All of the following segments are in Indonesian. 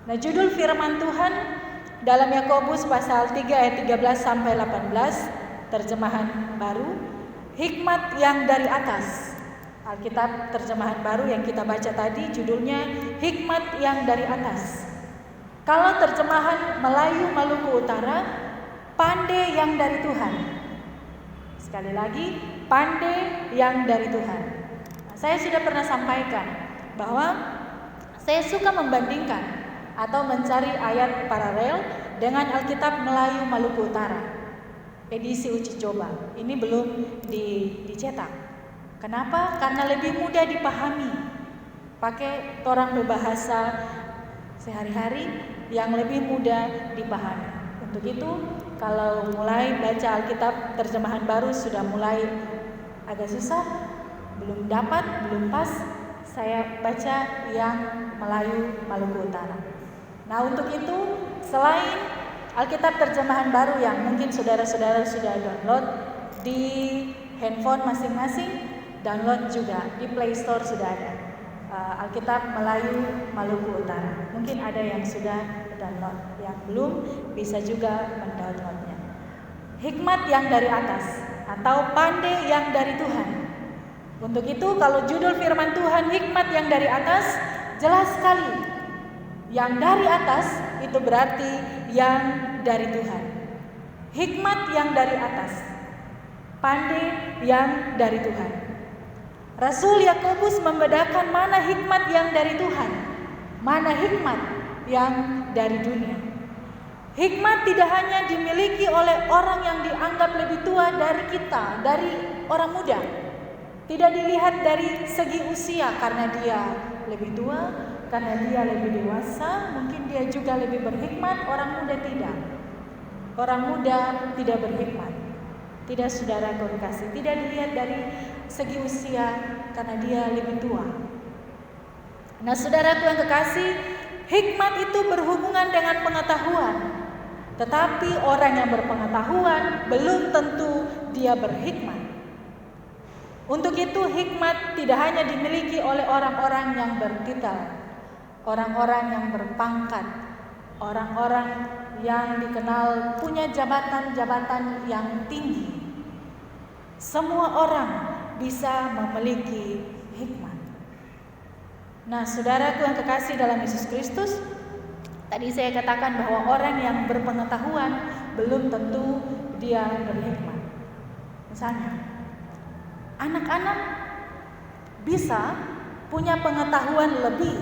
Nah, judul firman Tuhan dalam Yakobus pasal 3 ayat 13 sampai 18, terjemahan baru, hikmat yang dari atas. Alkitab terjemahan baru yang kita baca tadi judulnya hikmat yang dari atas. Kalau terjemahan Melayu Maluku Utara, pandai yang dari Tuhan. Sekali lagi, pandai yang dari Tuhan. Nah, saya sudah pernah sampaikan bahwa saya suka membandingkan atau mencari ayat paralel dengan Alkitab Melayu Maluku Utara, edisi uji coba. Ini belum dicetak. Kenapa? Karena lebih mudah dipahami. Pakai orang berbahasa sehari-hari yang lebih mudah dipahami. Untuk itu, kalau mulai baca Alkitab terjemahan baru sudah mulai agak susah, belum dapat, belum pas, saya baca yang Melayu Maluku Utara. Nah, untuk itu, selain Alkitab terjemahan baru yang mungkin saudara-saudara sudah download di handphone masing-masing, download juga di Play Store sudah ada. Alkitab Melayu Maluku Utara. Mungkin ada yang sudah download, yang belum bisa juga mendownloadnya. Hikmat yang dari atas atau pandai yang dari Tuhan. Untuk itu kalau judul firman Tuhan hikmat yang dari atas, jelas sekali. Yang dari atas itu berarti yang dari Tuhan. Hikmat yang dari atas, pandai yang dari Tuhan. Rasul Yakobus membedakan mana hikmat yang dari Tuhan, mana hikmat yang dari dunia. Hikmat tidak hanya dimiliki oleh orang yang dianggap lebih tua dari kita, dari orang muda. Tidak dilihat dari segi usia karena dia lebih tua, karena dia lebih dewasa, mungkin dia juga lebih berhikmat, orang muda tidak. Orang muda tidak berhikmat. Tidak, saudara kasih, tidak dilihat dari segi usia karena dia lebih tua. Nah, saudaraku yang kekasih, hikmat itu berhubungan dengan pengetahuan. Tetapi orang yang berpengetahuan belum tentu dia berhikmat. Untuk itu hikmat tidak hanya dimiliki oleh orang-orang yang bertitel, orang-orang yang berpangkat, orang-orang yang dikenal punya jabatan-jabatan yang tinggi. Semua orang bisa memiliki hikmat. Nah, saudaraku yang kekasih dalam Yesus Kristus, tadi saya katakan bahwa orang yang berpengetahuan belum tentu dia berhikmat. Misalnya, anak-anak bisa punya pengetahuan lebih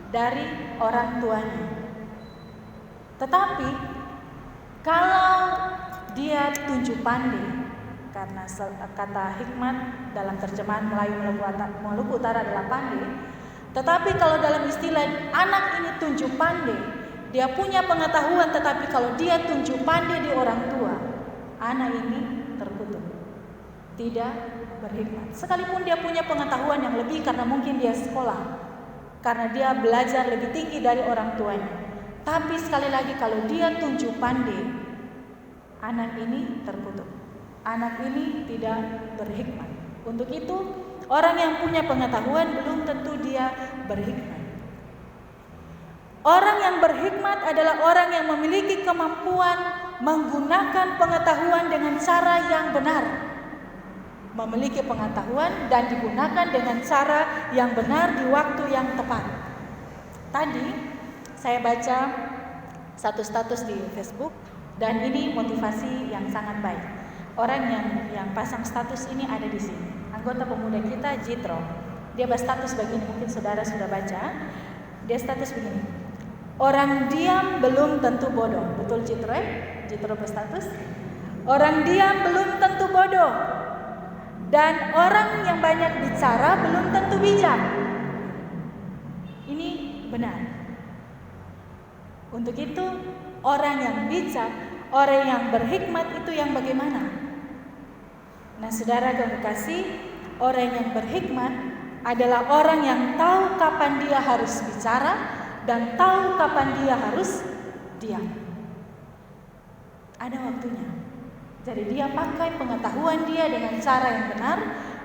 dari orang tuanya. Tetapi kalau dia tunjuk pandai, karena kata hikmat dalam terjemahan Melayu Maluku Utara adalah pandai. Tetapi kalau dalam istilah anak ini tunjuk pandai, dia punya pengetahuan, tetapi kalau dia tunjuk pandai di orang tua, anak ini terkutuk, tidak berhikmat. Sekalipun dia punya pengetahuan yang lebih karena mungkin dia sekolah, karena dia belajar lebih tinggi dari orang tuanya. Tapi sekali lagi kalau dia tunjuk pandai, anak ini terkutuk. Anak ini tidak berhikmat. Untuk itu, orang yang punya pengetahuan belum tentu dia berhikmat. Orang yang berhikmat adalah orang yang memiliki kemampuan menggunakan pengetahuan dengan cara yang benar. Memiliki pengetahuan dan digunakan dengan cara yang benar di waktu yang tepat. Tadi saya baca satu status di Facebook dan ini motivasi yang sangat baik. Orang yang pasang status ini ada di sini. Anggota pemuda kita Jitro. Dia berstatus begini, mungkin saudara sudah baca. Dia status begini. Orang diam belum tentu bodoh. Betul Jitro? Jitro berstatus. Orang diam belum tentu bodoh. Dan orang yang banyak bicara belum tentu bijak. Ini benar. Untuk itu, orang yang bijak, orang yang berhikmat itu yang bagaimana? Nah, saudara yang kekasih, orang yang berhikmat adalah orang yang tahu kapan dia harus bicara dan tahu kapan dia harus diam. Ada waktunya. Jadi dia pakai pengetahuan dia dengan cara yang benar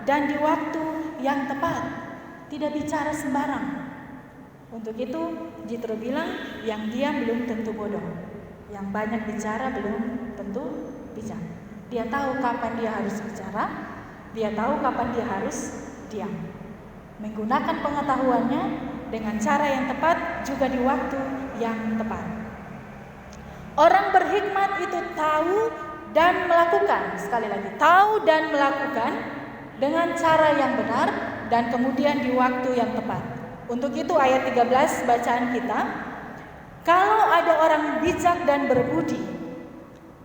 dan di waktu yang tepat. Tidak bicara sembarang. Untuk itu Jitro bilang, yang diam belum tentu bodoh, yang banyak bicara belum tentu bijak. Dia tahu kapan dia harus bicara, dia tahu kapan dia harus diam. Menggunakan pengetahuannya dengan cara yang tepat, juga di waktu yang tepat. Orang berhikmat itu tahu dan melakukan, sekali lagi, tahu dan melakukan dengan cara yang benar dan kemudian di waktu yang tepat. Untuk itu ayat 13 bacaan kita, kalau ada orang bijak dan berbudi,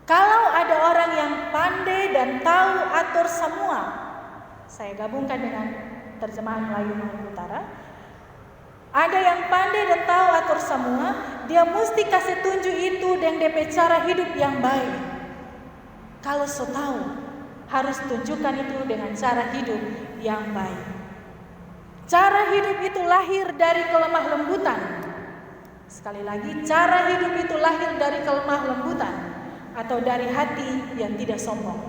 kalau ada orang yang pandai dan tahu atur semua, saya gabungkan dengan terjemahan Melayu Maluku Utara, ada yang pandai dan tahu atur semua, dia mesti kasih tunjuk itu dengan DP cara hidup yang baik. Kalau so tahu, harus tunjukkan itu dengan cara hidup yang baik. Cara hidup itu lahir dari kelemah lembutan. Sekali lagi, cara hidup itu lahir dari kelemah lembutan atau dari hati yang tidak sombong,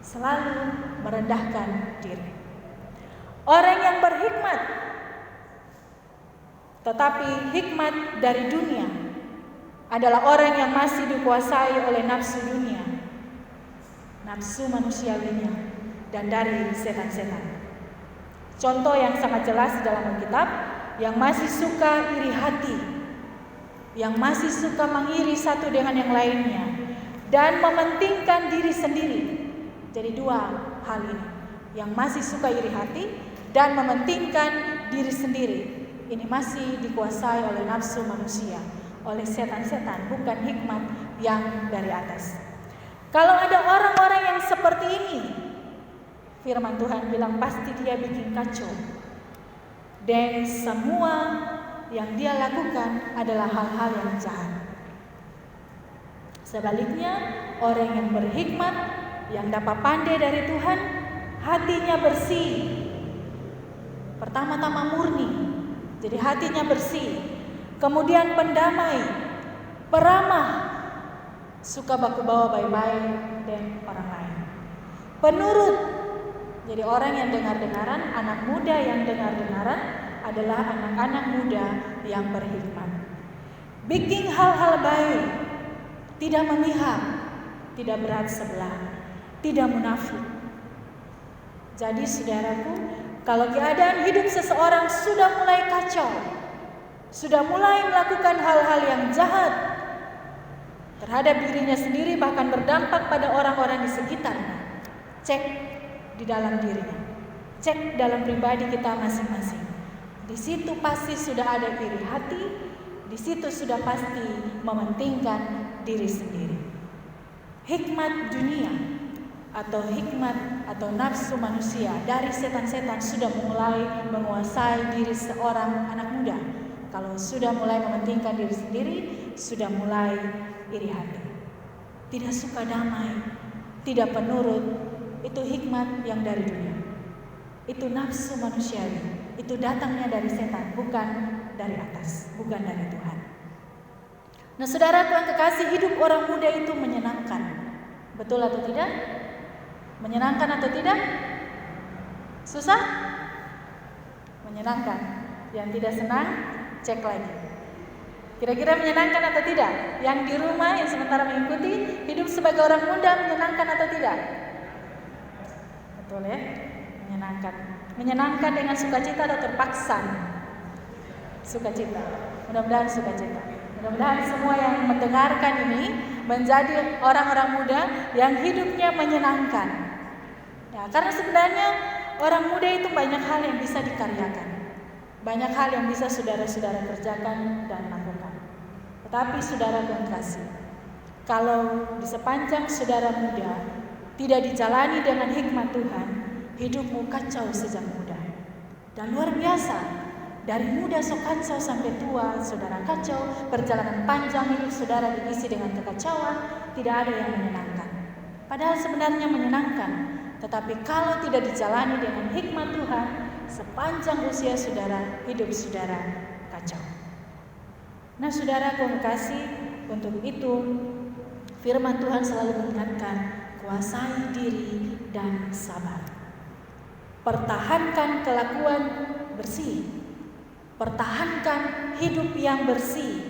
selalu merendahkan diri. Orang yang berhikmat, tetapi hikmat dari dunia, adalah orang yang masih dikuasai oleh nafsu dunia, nafsu manusiawinya, dan dari setan-setan. Contoh yang sangat jelas dalam Alkitab, yang masih suka iri hati, yang masih suka mengiri satu dengan yang lainnya, dan mementingkan diri sendiri. Jadi dua hal ini, yang masih suka iri hati dan mementingkan diri sendiri, ini masih dikuasai oleh nafsu manusia, oleh setan-setan, bukan hikmat yang dari atas. Kalau ada orang-orang yang seperti ini, firman Tuhan bilang pasti dia bikin kacau. Dan semua yang dia lakukan adalah hal-hal yang jahat. Sebaliknya, orang yang berhikmat, yang dapat pandai dari Tuhan, hatinya bersih. Pertama-tama murni, jadi hatinya bersih. Kemudian pendamai, peramah, suka baku bawa baik-baik dan orang lain. Penurut, jadi orang yang dengar-dengaran, anak muda yang dengar-dengaran adalah anak-anak muda yang berhikmat. Bikin hal-hal baik, tidak memihak, tidak berat sebelah, tidak munafik. Jadi saudaraku, kalau keadaan hidup seseorang sudah mulai kacau, sudah mulai melakukan hal-hal yang jahat terhadap dirinya sendiri, bahkan berdampak pada orang-orang di sekitarnya, cek di dalam dirinya, cek dalam pribadi kita masing-masing. Di situ pasti sudah ada iri hati, di situ sudah pasti mementingkan diri sendiri. Hikmat dunia atau hikmat atau nafsu manusia dari setan-setan sudah mulai menguasai diri seorang anak muda. Kalau sudah mulai mementingkan diri sendiri, sudah mulai iri hati, tidak suka damai, tidak penurut, itu hikmat yang dari dunia. Itu nafsu manusiawi. Itu datangnya dari setan, bukan dari atas, bukan dari Tuhan. Nah, saudara Tuhan kekasih, hidup orang muda itu menyenangkan. Betul atau tidak? Menyenangkan atau tidak? Susah? Menyenangkan. Yang tidak senang, cek lagi. Kira-kira menyenangkan atau tidak? Yang di rumah yang sementara mengikuti, hidup sebagai orang muda menyenangkan atau tidak? Betul ya? Menyenangkan. Menyenangkan dengan sukacita atau terpaksa? Sukacita. Mudah-mudahan sukacita. Mudah-mudahan semua yang mendengarkan ini menjadi orang-orang muda yang hidupnya menyenangkan. Ya, karena sebenarnya orang muda itu banyak hal yang bisa dikaryakan. Banyak hal yang bisa saudara-saudara kerjakan dan lakukan. Tetapi saudara yang kasih, kalau di sepanjang saudara muda tidak dijalani dengan hikmat Tuhan, hidupmu kacau sejak muda. Dan luar biasa, dari muda kacau sampai tua, saudara kacau. Perjalanan panjang hidup saudara diisi dengan kekacauan, tidak ada yang menyenangkan. Padahal sebenarnya menyenangkan, tetapi kalau tidak dijalani dengan hikmat Tuhan, sepanjang usia saudara, hidup saudara kacau. Nah, saudara yang kasih, untuk itu firman Tuhan selalu mengingatkan, kuasai diri dan sabar. Pertahankan kelakuan bersih. Pertahankan hidup yang bersih,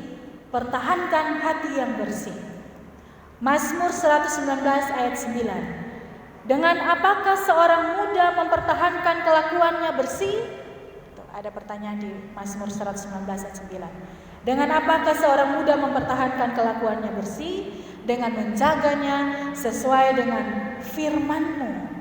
pertahankan hati yang bersih. Mazmur 119 ayat 9. Dengan apakah seorang muda mempertahankan kelakuannya bersih? Tuh, ada pertanyaan di Mazmur 119 ayat 9. Dengan apakah seorang muda mempertahankan kelakuannya bersih? Dengan menjaganya sesuai dengan firman-Mu.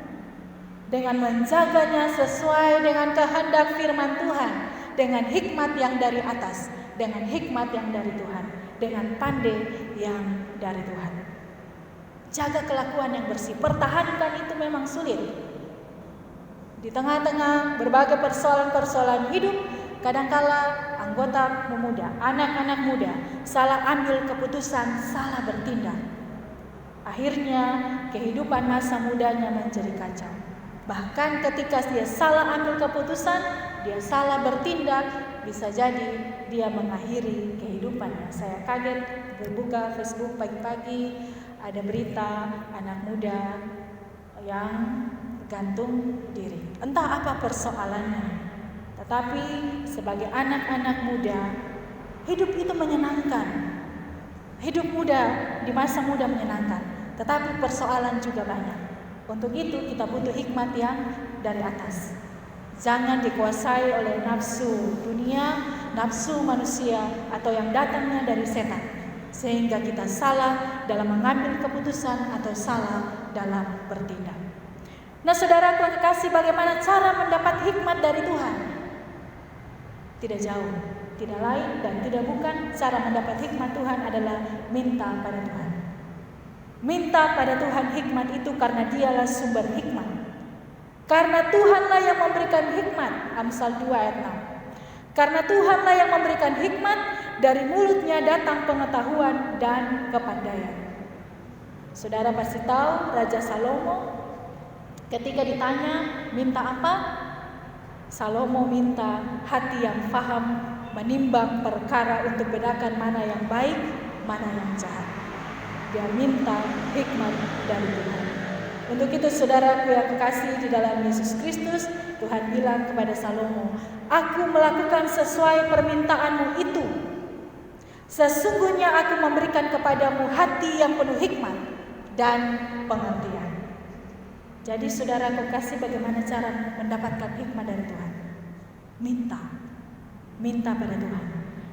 Dengan menjaganya sesuai dengan kehendak firman Tuhan. Dengan hikmat yang dari atas, dengan hikmat yang dari Tuhan, dengan pandai yang dari Tuhan. Jaga kelakuan yang bersih, pertahankan itu memang sulit. Di tengah-tengah berbagai persoalan-persoalan hidup, kadangkala anggota muda, anak-anak muda salah ambil keputusan, salah bertindak. Akhirnya kehidupan masa mudanya menjadi kacau. Bahkan ketika dia salah ambil keputusan, dia salah bertindak, bisa jadi dia mengakhiri kehidupannya. Saya kaget berbuka Facebook pagi-pagi, ada berita anak muda yang gantung diri. Entah apa persoalannya, tetapi sebagai anak-anak muda, hidup itu menyenangkan. Hidup muda di masa muda menyenangkan, tetapi persoalan juga banyak. Untuk itu kita butuh hikmat yang dari atas. Jangan dikuasai oleh nafsu dunia, nafsu manusia, atau yang datangnya dari setan, sehingga kita salah dalam mengambil keputusan atau salah dalam bertindak. Nah, saudara kekasih, bagaimana cara mendapat hikmat dari Tuhan? Tidak jauh, tidak lain dan tidak bukan, cara mendapat hikmat Tuhan adalah minta pada Tuhan. Minta pada Tuhan hikmat itu karena Dialah sumber hikmat. Karena Tuhanlah yang memberikan hikmat, Amsal 2 ayat 6. Karena Tuhanlah yang memberikan hikmat, dari mulutnya datang pengetahuan dan kepandaian. Saudara pasti tahu Raja Salomo ketika ditanya minta apa? Salomo minta hati yang faham menimbang perkara untuk bedakan mana yang baik, mana yang jahat. Dia minta hikmat dari Tuhan. Untuk itu saudaraku yang kekasih di dalam Yesus Kristus, Tuhan bilang kepada Salomo, "Aku melakukan sesuai permintaanmu itu. Sesungguhnya aku memberikan kepadamu hati yang penuh hikmat dan pengertian." Jadi saudara kekasih, bagaimana cara mendapatkan hikmat dari Tuhan? Minta pada Tuhan.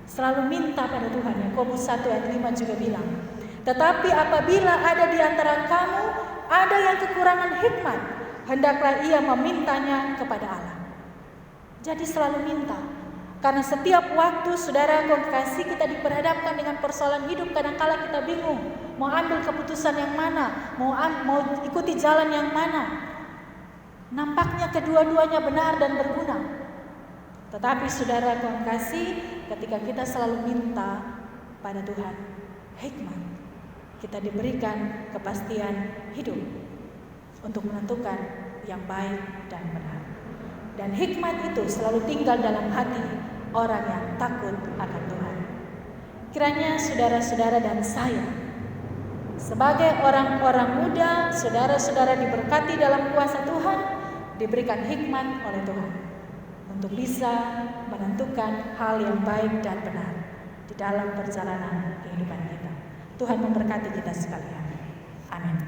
Selalu minta pada Tuhan. Yakobus 1 ayat 5 juga bilang, "Tetapi apabila ada di antara kamu ada yang kekurangan hikmat, hendaklah ia memintanya kepada Allah." Jadi selalu minta. Karena setiap waktu saudara kekasih kita diperhadapkan dengan persoalan hidup, kadangkala kita bingung mau ambil keputusan yang mana, mau ikuti jalan yang mana. Nampaknya kedua-duanya benar dan berguna. Tetapi saudara kekasih, ketika kita selalu minta pada Tuhan hikmat, kita diberikan kepastian hidup untuk menentukan yang baik dan benar. Dan hikmat itu selalu tinggal dalam hati orang yang takut akan Tuhan. Kiranya saudara-saudara dan saya, sebagai orang-orang muda, saudara-saudara diberkati dalam kuasa Tuhan, diberikan hikmat oleh Tuhan untuk bisa menentukan hal yang baik dan benar di dalam perjalanan kehidupan kita. Tuhan memberkati kita sekalian. Amin.